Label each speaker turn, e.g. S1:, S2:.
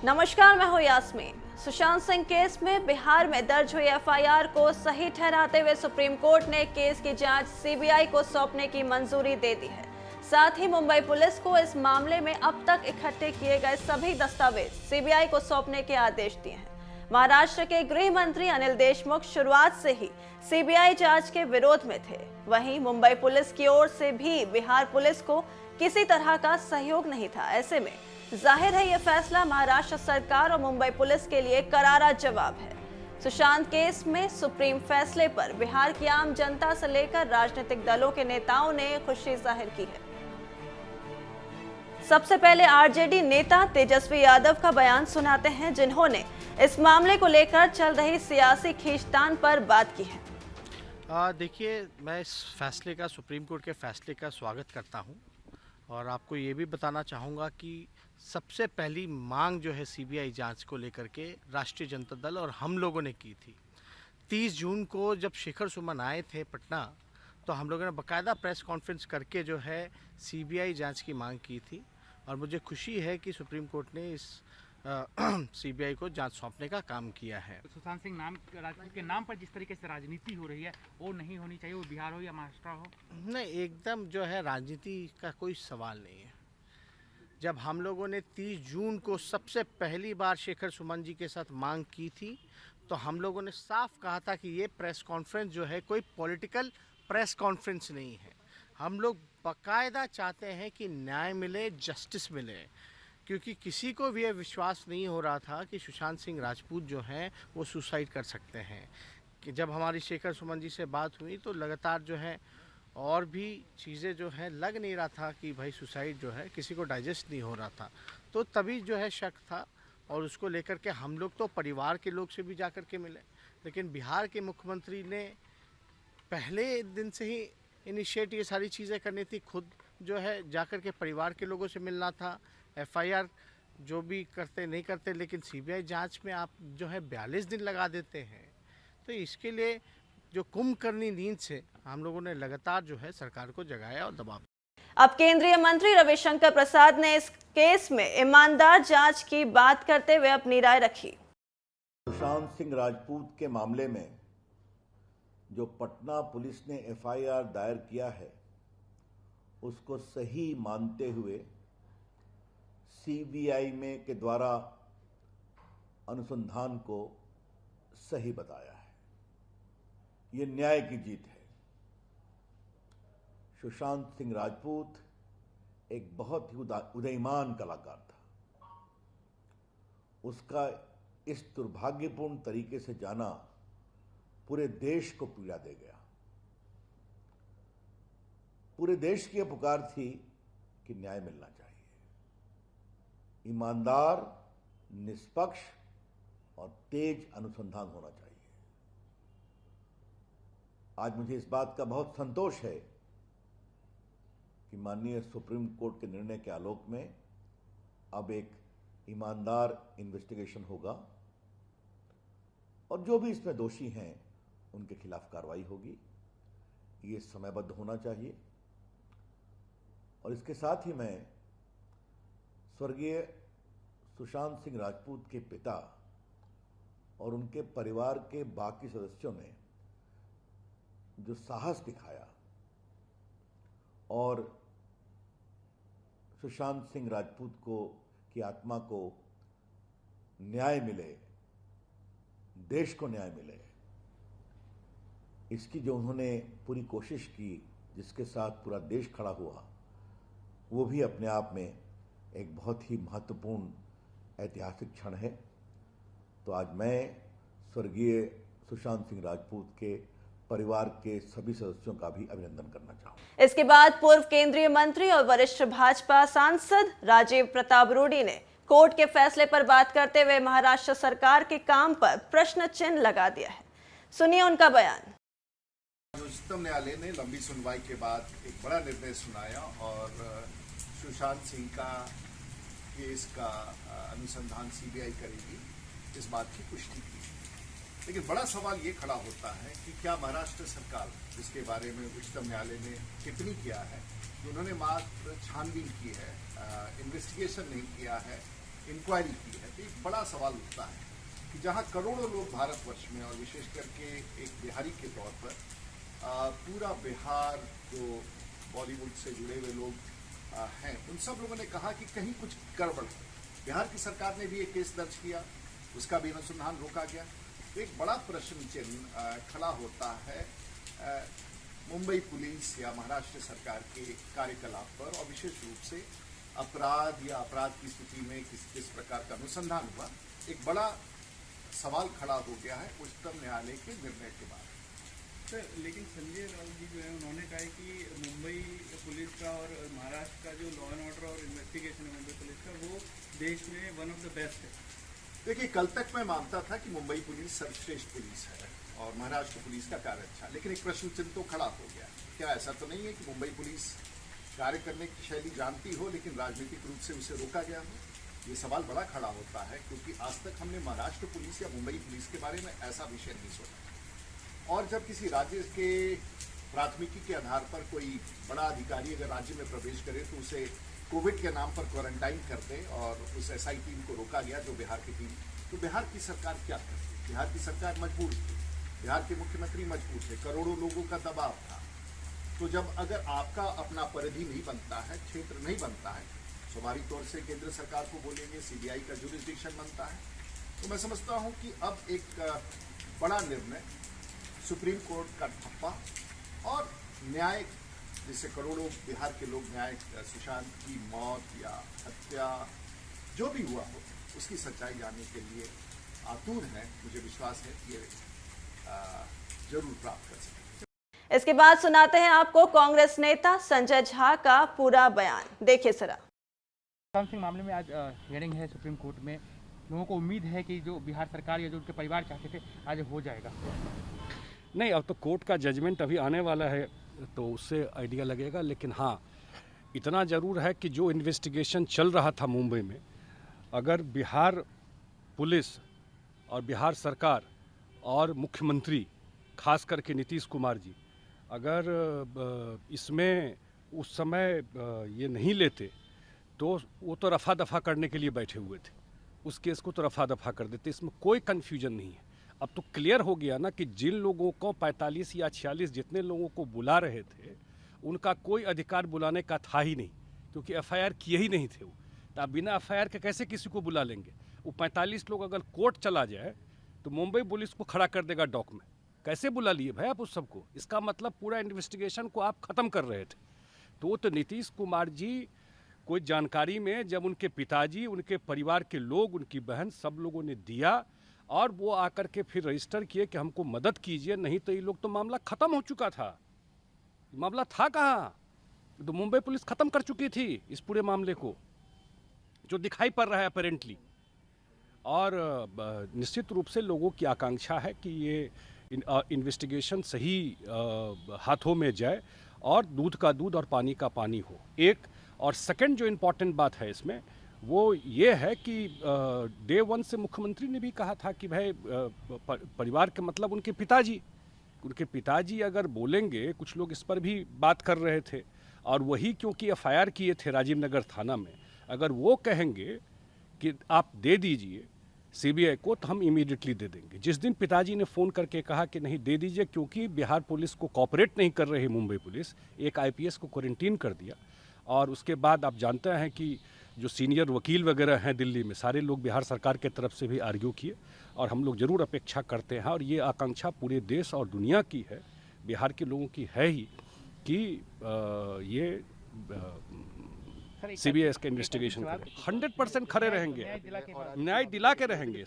S1: नमस्कार, मैं हूं यास्मीन। सुशांत सिंह केस में बिहार में दर्ज हुई एफआईआर को सही ठहराते हुए सुप्रीम कोर्ट ने केस की जांच सीबीआई को सौंपने की मंजूरी दे दी है। साथ ही मुंबई पुलिस को इस मामले में अब तक इकट्ठे किए गए सभी दस्तावेज सीबीआई को सौंपने के आदेश दिए हैं। महाराष्ट्र के गृह मंत्री अनिल देशमुख शुरुआत से ही सीबीआई जांच के विरोध में थे। वहीं मुंबई पुलिस की ओर से भी बिहार पुलिस को किसी तरह का सहयोग नहीं था। ऐसे में जाहिर है, यह फैसला महाराष्ट्र सरकार और मुंबई पुलिस के लिए करारा जवाब है। सुशांत केस में सुप्रीम फैसले पर बिहार की आम जनता से लेकर राजनीतिक दलों के नेताओं ने खुशी जाहिर की है। सबसे पहले आरजेडी नेता तेजस्वी यादव का बयान सुनाते हैं, जिन्होंने इस मामले को लेकर चल रही सियासी खींचतान पर बात की है।
S2: देखिए, मैं इस फैसले का, सुप्रीम कोर्ट के फैसले का स्वागत करता हूं और आपको ये भी बताना चाहूँगा कि सबसे पहली मांग जो है सीबीआई जांच को लेकर के राष्ट्रीय जनता दल और हम लोगों ने की थी। 30 जून को जब शेखर सुमन आए थे पटना, तो हम लोगों ने बाकायदा प्रेस कॉन्फ्रेंस करके जो है सीबीआई जांच की मांग की थी और मुझे खुशी है कि सुप्रीम कोर्ट ने इस सीबीआई को जांच सौंपने का काम किया है।
S3: सुशांत सिंह राजपूत के नाम पर जिस तरीके से राजनीति हो रही है, वो नहीं होनी चाहिए, वो बिहार हो या महाराष्ट्र हो।
S2: नहीं, एकदम जो है राजनीति का कोई सवाल नहीं है। जब हम लोगों ने 30 जून को सबसे पहली बार शेखर सुमन जी के साथ मांग की थी, तो हम लोगों ने साफ कहा था कि ये प्रेस कॉन्फ्रेंस जो है कोई पॉलिटिकल प्रेस कॉन्फ्रेंस नहीं है। हम लोग बाकायदा चाहते हैं कि न्याय मिले, जस्टिस मिले, क्योंकि किसी को भी ये विश्वास नहीं हो रहा था कि सुशांत सिंह राजपूत जो हैं वो सुसाइड कर सकते हैं। कि जब हमारी शेखर सुमन जी से बात हुई तो लगातार जो है और भी चीज़ें जो है लग नहीं रहा था कि भाई सुसाइड जो है किसी को डाइजेस्ट नहीं हो रहा था, तो तभी जो है शक था और उसको लेकर के हम लोग तो परिवार के लोग से भी जा कर के मिले, लेकिन बिहार के मुख्यमंत्री ने पहले दिन से ही इनिशिएट ये सारी चीज़ें करनी थी। खुद जो है जा कर के परिवार के लोगों से मिलना था। एफआईआर जो भी करते नहीं करते, लेकिन सीबीआई जांच में आप जो है 42 दिन लगा देते हैं, तो इसके लिए जो कुंभकर्णी नींद से हम लोगों ने लगातार जो है सरकार को जगाया और दबाव।
S1: अब केंद्रीय मंत्री रविशंकर प्रसाद ने इस केस में ईमानदार जांच की बात करते हुए अपनी राय रखी।
S4: सुशांत सिंह राजपूत के मामले में जो पटना पुलिस ने एफआईआर दायर किया है, उसको सही मानते हुए सीबीआई में के द्वारा अनुसंधान को सही बताया है। ये न्याय की जीत है। सुशांत सिंह राजपूत एक बहुत ही उदयमान कलाकार था। उसका इस दुर्भाग्यपूर्ण तरीके से जाना पूरे देश को पीड़ा दे गया। पूरे देश की यह पुकार थी कि न्याय मिलना चाहिए, ईमानदार, निष्पक्ष और तेज अनुसंधान होना चाहिए। आज मुझे इस बात का बहुत संतोष है कि माननीय सुप्रीम कोर्ट के निर्णय के आलोक में अब एक ईमानदार इन्वेस्टिगेशन होगा और जो भी इसमें दोषी हैं उनके खिलाफ कार्रवाई होगी। ये समयबद्ध होना चाहिए। और इसके साथ ही मैं स्वर्गीय सुशांत सिंह राजपूत के पिता और उनके परिवार के बाकी सदस्यों ने जो साहस दिखाया और सुशांत सिंह राजपूत को की आत्मा को न्याय मिले, देश को न्याय मिले, इसकी जो उन्होंने पूरी कोशिश की, जिसके साथ पूरा देश खड़ा हुआ, वो भी अपने आप में एक बहुत ही महत्वपूर्ण ऐतिहासिक क्षण है। तो आज मैं स्वर्गीय सुशांत सिंह राजपूत के परिवार के सभी सदस्यों का भी अभिनंदन करना चाहूंगा।
S1: इसके बाद पूर्व केंद्रीय मंत्री और वरिष्ठ भाजपा सांसद राजीव प्रताप रूडी ने कोर्ट के फैसले पर बात करते हुए महाराष्ट्र सरकार के काम पर प्रश्न चिन्ह लगा दिया है। सुनिए उनका बयान।
S5: उच्चतम न्यायालय ने लंबी सुनवाई के बाद एक बड़ा निर्णय सुनाया और सुशांत सिंह का केस का अनुसंधान सीबीआई करेगी, इस बात की पुष्टि की। लेकिन बड़ा सवाल ये खड़ा होता है कि क्या महाराष्ट्र सरकार, जिसके बारे में उच्चतम न्यायालय ने टिप्पणी किया है, उन्होंने मात्र छानबीन की है, इन्वेस्टिगेशन नहीं किया है, इंक्वायरी की है, तो एक बड़ा सवाल उठता है कि जहां करोड़ों लोग भारतवर्ष में और विशेष करके एक बिहारी के तौर पर पूरा बिहार जो बॉलीवुड से जुड़े हुए लोग हैं, उन सब लोगों ने कहा कि कहीं कुछ गड़बड़ है। बिहार की सरकार ने भी एक केस दर्ज किया, उसका भी अनुसंधान रोका गया। तो एक बड़ा प्रश्न चिन्ह खड़ा होता है मुंबई पुलिस या महाराष्ट्र सरकार के कार्यकलाप पर, और विशेष रूप से अपराध या अपराध की स्थिति में किस प्रकार का अनुसंधान हुआ। एक बड़ा सवाल खड़ा हो गया है उच्चतम न्यायालय के निर्णय के बाद।
S6: सर, लेकिन संजय राउत जी जो है उन्होंने कहा कि मुंबई पुलिस का और महाराष्ट्र का जो लॉ एंड ऑर्डर और इन्वेस्टिगेशन है मुंबई पुलिस का, वो देश में वन ऑफ द बेस्ट है।
S5: देखिए, कल तक मैं मानता था कि मुंबई पुलिस सर्वश्रेष्ठ पुलिस है और महाराष्ट्र पुलिस का कार्य अच्छा, लेकिन एक प्रश्न चिन्ह तो खड़ा हो गया। क्या ऐसा तो नहीं है कि मुंबई पुलिस कार्य करने की शैली जानती हो लेकिन राजनीतिक रूप से उसे रोका गया हो? ये सवाल बड़ा खड़ा होता है, क्योंकि आज तक हमने महाराष्ट्र पुलिस या मुंबई पुलिस के बारे में ऐसा विषय नहीं सोचा। और जब किसी राज्य के प्राथमिकी के आधार पर कोई बड़ा अधिकारी अगर राज्य में प्रवेश करे तो उसे कोविड के नाम पर क्वारंटाइन कर दे और उस एसआई टीम को रोका गया जो बिहार की टीम, तो बिहार की सरकार क्या करती? बिहार की सरकार मजबूर थी, बिहार के मुख्यमंत्री मजबूर थे, करोड़ों लोगों का दबाव था। तो जब अगर आपका अपना परिधि नहीं बनता है, क्षेत्र नहीं बनता है, स्वाभाविक तौर से केंद्र सरकार को बोलेंगे, सीबीआई का जुरिस्डिक्शन बनता है। तो मैं समझता हूं कि अब एक बड़ा निर्णय, सुप्रीम कोर्ट का ठप्पा और न्याय, जिससे करोड़ों बिहार के लोग न्याय, सुशांत की मौत या हत्या जो भी हुआ हो उसकी सच्चाई जानने के लिए आतुर हैं। मुझे विश्वास है कि ये जरूर प्राप्त कर सकेंगे।
S1: इसके बाद सुनाते हैं आपको कांग्रेस नेता संजय झा का पूरा बयान, देखिए जरा।
S3: सुशांत सिंह मामले में आज हियरिंग है सुप्रीम कोर्ट में। लोगों को उम्मीद है कि जो बिहार सरकार या जो उनके परिवार चाहते थे आज हो जाएगा।
S7: नहीं, अब तो कोर्ट का जजमेंट अभी आने वाला है तो उससे आइडिया लगेगा, लेकिन हाँ इतना ज़रूर है कि जो इन्वेस्टिगेशन चल रहा था मुंबई में, अगर बिहार पुलिस और बिहार सरकार और मुख्यमंत्री खास करके नीतीश कुमार जी अगर इसमें उस समय ये नहीं लेते तो वो तो रफा दफा करने के लिए बैठे हुए थे, उस केस को तो रफा दफा कर देते, इसमें कोई कन्फ्यूजन नहीं है। अब तो क्लियर हो गया ना कि जिन लोगों को 45 या 46 जितने लोगों को बुला रहे थे उनका कोई अधिकार बुलाने का था ही नहीं, क्योंकि एफआईआर किए ही नहीं थे वो। तो आप बिना एफआईआर के कैसे किसी को बुला लेंगे? वो 45 लोग अगर कोर्ट चला जाए तो मुंबई पुलिस को खड़ा कर देगा डॉक में। कैसे बुला लिए भाई आप उस सबको? इसका मतलब पूरा इन्वेस्टिगेशन को आप ख़त्म कर रहे थे। तो नीतीश कुमार जी कोई जानकारी में जब उनके पिताजी, उनके परिवार के लोग, उनकी बहन, सब लोगों ने दिया और वो आकर के फिर रजिस्टर किए कि हमको मदद कीजिए, नहीं तो ये लोग तो मामला ख़त्म हो चुका था। मामला था कहाँ? तो मुंबई पुलिस ख़त्म कर चुकी थी इस पूरे मामले को, जो दिखाई पड़ रहा है अपेरेंटली। और निश्चित रूप से लोगों की आकांक्षा है कि ये इन्वेस्टिगेशन सही हाथों में जाए और दूध का दूध और पानी का पानी हो, एक। और सेकंड जो इम्पोर्टेंट बात है इसमें वो ये है कि डे वन से मुख्यमंत्री ने भी कहा था कि भाई परिवार के मतलब उनके पिताजी अगर बोलेंगे, कुछ लोग इस पर भी बात कर रहे थे और वही क्योंकि एफआईआर किए थे राजीव नगर थाना में, अगर वो कहेंगे कि आप दे दीजिए सीबीआई को तो हम इमीडिएटली दे देंगे। जिस दिन पिताजी ने फ़ोन करके कहा कि नहीं दे दीजिए क्योंकि बिहार पुलिस को कोऑपरेट नहीं कर रही मुंबई पुलिस, एक आईपीएस को क्वारंटीन कर दिया। और उसके बाद आप जानते हैं कि जो सीनियर वकील वगैरह हैं दिल्ली में, सारे लोग बिहार सरकार के तरफ से भी आर्ग्यू किए और हम लोग ज़रूर अपेक्षा करते हैं और ये आकांक्षा पूरे देश और दुनिया की है, बिहार के लोगों की है ही कि ये सीबीआई का इन्वेस्टिगेशन 100% खड़े रहेंगे, न्याय दिला के रहेंगे।